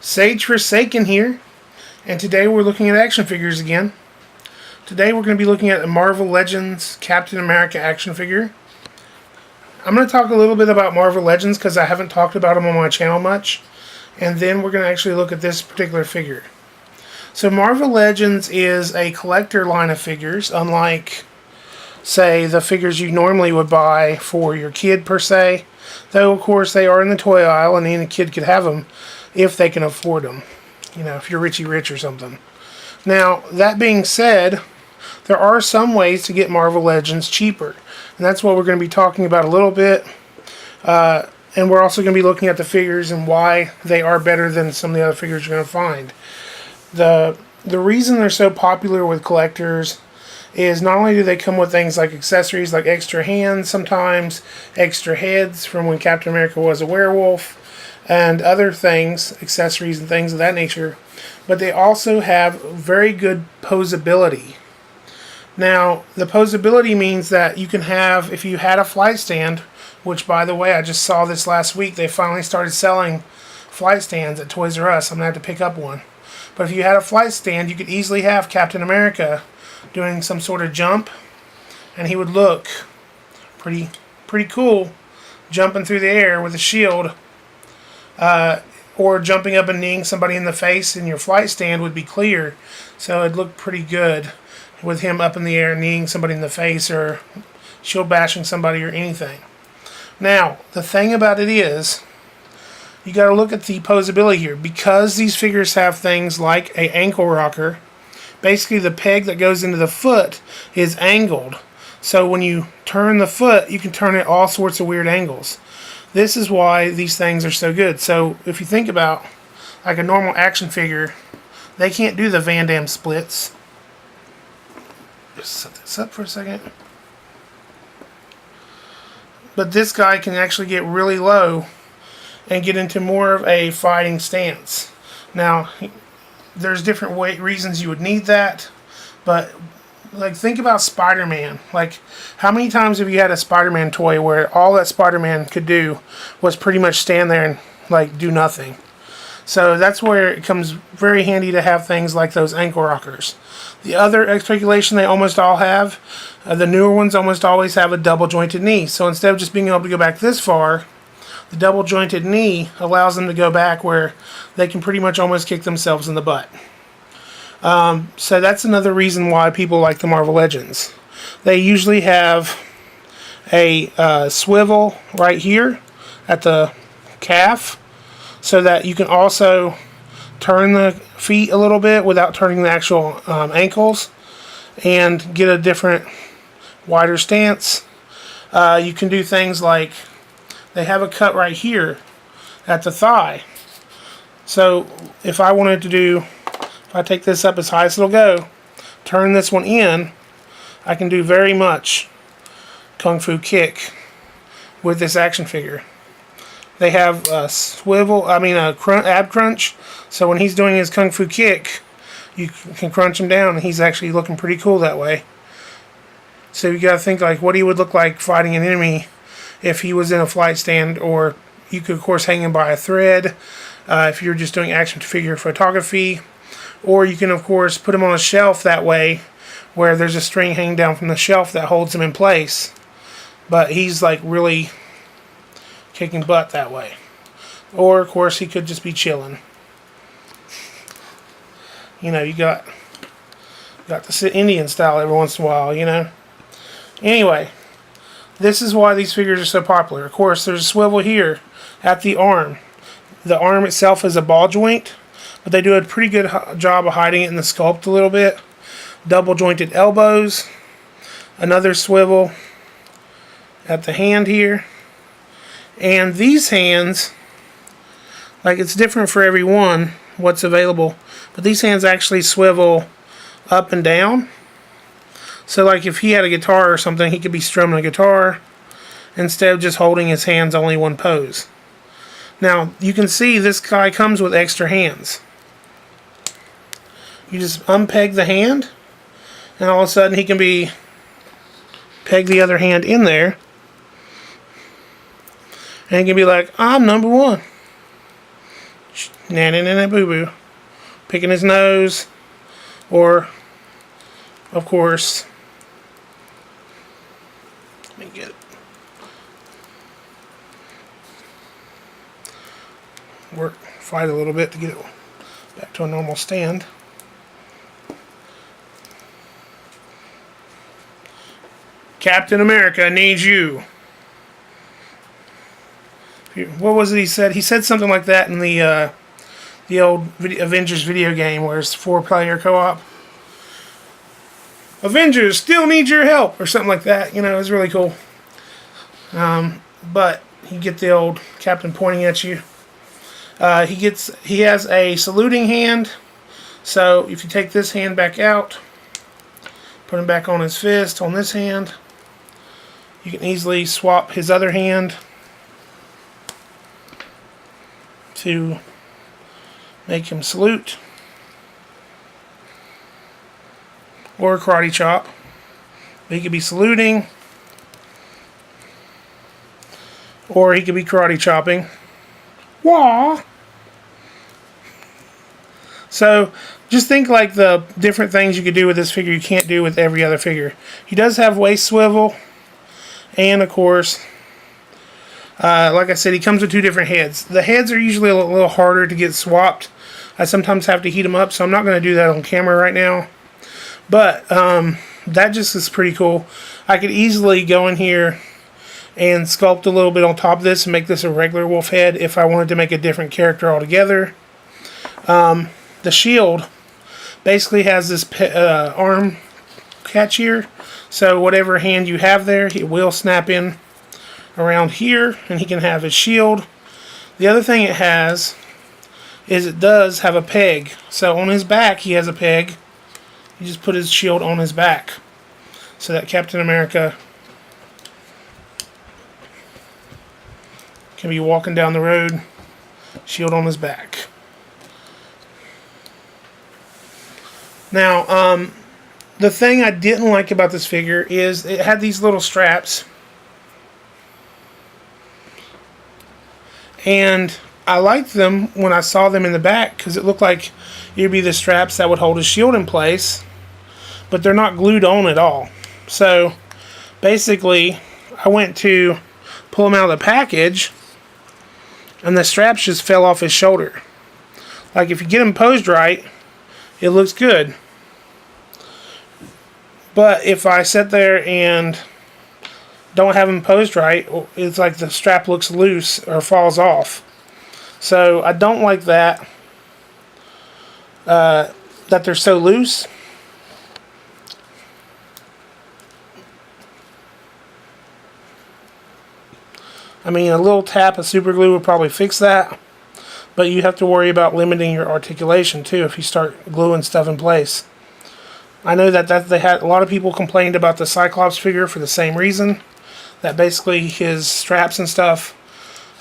Sageforsaken here, and today we're looking at action figures again. Today we're going to be looking at the Marvel Legends Captain America action figure. I'm going to talk a little bit about Marvel Legends because I haven't talked about them on my channel much, and then we're going to actually look at this particular figure. So Marvel Legends is a collector line of figures, unlike, say, the figures you normally would buy for your kid per se, though of course they are in the toy aisle and any kid could have them if they can afford them. You know, if you're Richie Rich or something. Now, that being said, there are some ways to get Marvel Legends cheaper. And that's what we're going to be talking about a little bit. And we're also going to be looking at the figures and why they are better than some of the other figures you're going to find. The reason they're so popular with collectors is not only do they come with things like accessories like extra hands, sometimes extra heads from when Captain America was a werewolf, and other things, accessories and things of that nature, but they also have very good posability. Now, the posability means that you can have, if you had a flight stand, which by the way, I just saw this last week, they finally started selling flight stands at Toys R Us. I'm going to have to pick up one. But if you had a flight stand, you could easily have Captain America doing some sort of jump, and he would look pretty cool jumping through the air with a shield. Or jumping up and kneeing somebody in the face, and your flight stand would be clear, so it'd look pretty good with him up in the air kneeing somebody in the face or shield bashing somebody or anything. Now, the thing about it is, you got to look at the posability here. Because these figures have things like a ankle rocker, basically the peg that goes into the foot is angled. So when you turn the foot, you can turn it all sorts of weird angles. This is why these things are so good. So if you think about like a normal action figure, they can't do the Van Damme splits. Just set this up for a second. But this guy can actually get really low and get into more of a fighting stance. Now, there's different reasons you would need that, but like, think about Spider-Man. Like, how many times have you had a Spider-Man toy where all that Spider-Man could do was pretty much stand there and, like, do nothing? So that's where it comes very handy to have things like those ankle rockers. The other Articulation they almost all have, the newer ones almost always have a double-jointed knee. So instead of just being able to go back this far, the double-jointed knee allows them to go back where they can pretty much almost kick themselves in the butt. So that's another reason why people like the Marvel Legends. They usually have a swivel right here at the calf so that you can also turn the feet a little bit without turning the actual ankles and get a different, wider stance. You can do things like they have a cut right here at the thigh. So if I wanted to do, if I take this up as high as it'll go, turn this one in, I can do very much Kung Fu kick with this action figure. They have a swivel, ab crunch, so when he's doing his Kung Fu kick, you can crunch him down, and he's actually looking pretty cool that way. So you gotta think like what he would look like fighting an enemy if he was in a flight stand, or you could of course hang him by a thread if you're just doing action figure photography. Or you can, of course, put him on a shelf that way where there's a string hanging down from the shelf that holds him in place. But he's like really kicking butt that way. Or, of course, he could just be chilling. You know, you got to sit Indian style every once in a while, you know. Anyway, this is why these figures are so popular. Of course, there's a swivel here at the arm. The arm itself is a ball joint, but they do a pretty good job of hiding it in the sculpt a little bit. Double jointed elbows, another swivel at the hand here, and these hands, like, it's different for every one what's available, but these hands actually swivel up and down. So like if he had a guitar or something, he could be strumming a guitar instead of just holding his hands only one pose. Now you can see this guy comes with extra hands. You just unpeg the hand, and all of a sudden he can be peg the other hand in there, and he can be like, I'm number one. nanny boo boo, picking his nose, or of course, let me get it. Fight a little bit to get it back to a normal stand. Captain America needs you. What was it he said? He said something like that in the old Avengers video game where it's 4-player co-op. Avengers still need your help, or something like that. You know, it was really cool. But you get the old Captain pointing at you. He has a saluting hand. So if you take this hand back out, put him back on his fist on this hand, you can easily swap his other hand to make him salute, or karate chop. He could be saluting, or he could be karate chopping. Wah! So just think like the different things you could do with this figure you can't do with every other figure. He does have waist swivel, and of course, like I said, he comes with 2 different heads. The heads are usually a little harder to get swapped. I sometimes have to heat them up, so I'm not going to do that on camera right now. But that just is pretty cool. I could easily go in here and sculpt a little bit on top of this and make this a regular wolf head if I wanted to make a different character altogether. The shield basically has this arm catch here, so whatever hand you have there, it will snap in around here, and he can have his shield. The other thing it has is it does have a peg. So on his back he has a peg. You just put his shield on his back so that Captain America can be walking down the road, shield on his back. Now, the thing I didn't like about this figure is it had these little straps. And I liked them when I saw them in the back because it looked like it would be the straps that would hold his shield in place. But they're not glued on at all. So, basically, I went to pull them out of the package, and the straps just fell off his shoulder. Like, if you get them posed right, it looks good. But if I sit there and don't have them posed right, it's like the strap looks loose or falls off. So I don't like that, that they're so loose. I mean, a little tap of super glue would probably fix that. But you have to worry about limiting your articulation too if you start gluing stuff in place. I know that they had a lot of people complained about the Cyclops figure for the same reason. That basically his straps and stuff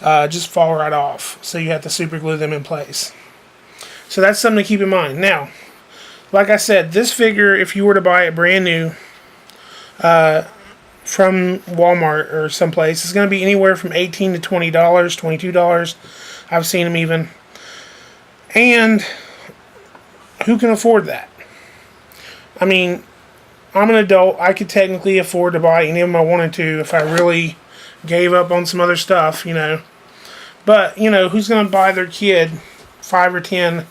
just fall right off. So you have to super glue them in place. So that's something to keep in mind. Now, like I said, this figure, if you were to buy it brand new from Walmart or someplace, it's going to be anywhere from $18 to $20, $22. I've seen them even. And who can afford that? I mean, I'm an adult. I could technically afford to buy any of them I wanted to if I really gave up on some other stuff, you know. But, you know, who's going to buy their kid $5 or $10,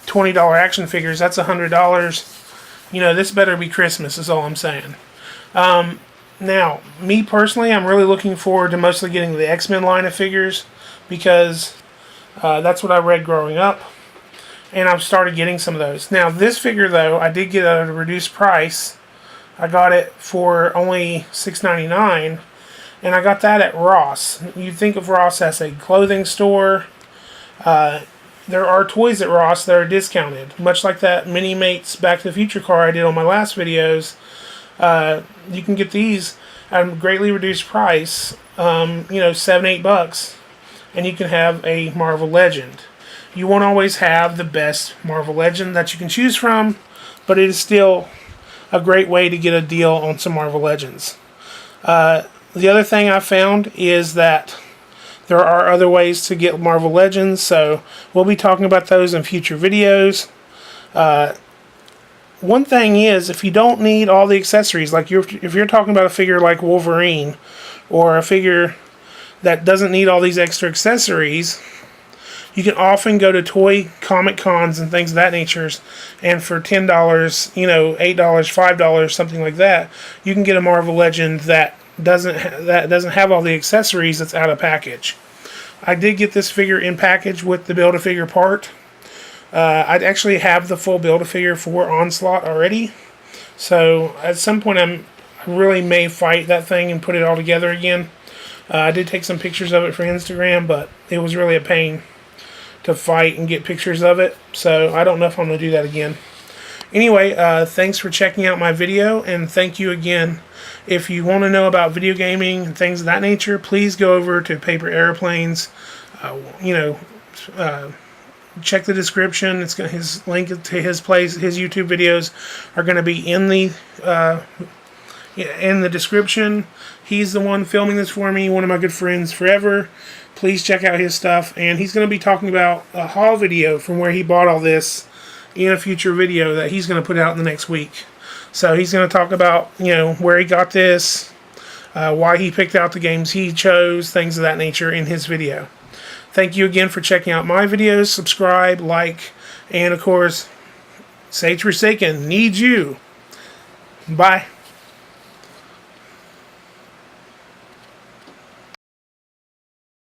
$20 action figures? That's $100. You know, this better be Christmas is all I'm saying. Now, me personally, I'm really looking forward to mostly getting the X-Men line of figures because that's what I read growing up. And I've started getting some of those. Now, this figure, though, I did get at a reduced price. I got it for only $6.99. And I got that at Ross. You'd think of Ross as a clothing store. There are toys at Ross that are discounted. Much like that Mini-Mates Back to the Future car I did on my last videos. You can get these at a greatly reduced price. You know, $7, $8. And you can have a Marvel Legend. You won't always have the best Marvel Legend that you can choose from, but it is still a great way to get a deal on some Marvel Legends. The other thing I found is that There are other ways to get Marvel Legends, so we'll be talking about those in future videos. One thing is, if you don't need all the accessories, like if you're talking about a figure like Wolverine, or a figure that doesn't need all these extra accessories, you can often go to toy comic cons and things of that nature, and for $10, $8, $5, something like that, you can get a Marvel Legend that doesn't have all the accessories, that's out of package. I did get this figure in package with the Build-A-Figure part. I'd actually have the full Build-A-Figure for Onslaught already, so at some point I really may fight that thing and put it all together again. I did take some pictures of it for Instagram, but it was really a pain to fight and get pictures of it, so I don't know if I'm going to do that again. Anyway, thanks for checking out my video, and thank you again. If you want to know about video gaming and things of that nature, please go over to Paper Airplanes. Check the description. It's got his link to his place. His YouTube videos are going to be in the description. He's the one filming this for me, one of my good friends forever. Please check out his stuff, and he's going to be talking about a haul video from where he bought all this in a future video that he's going to put out in the next week. So he's going to talk about where he got this, why he picked out the games he chose, things of that nature in his video. Thank you again for checking out my videos. Subscribe, like, and of course, Sageforsaken needs you. Bye.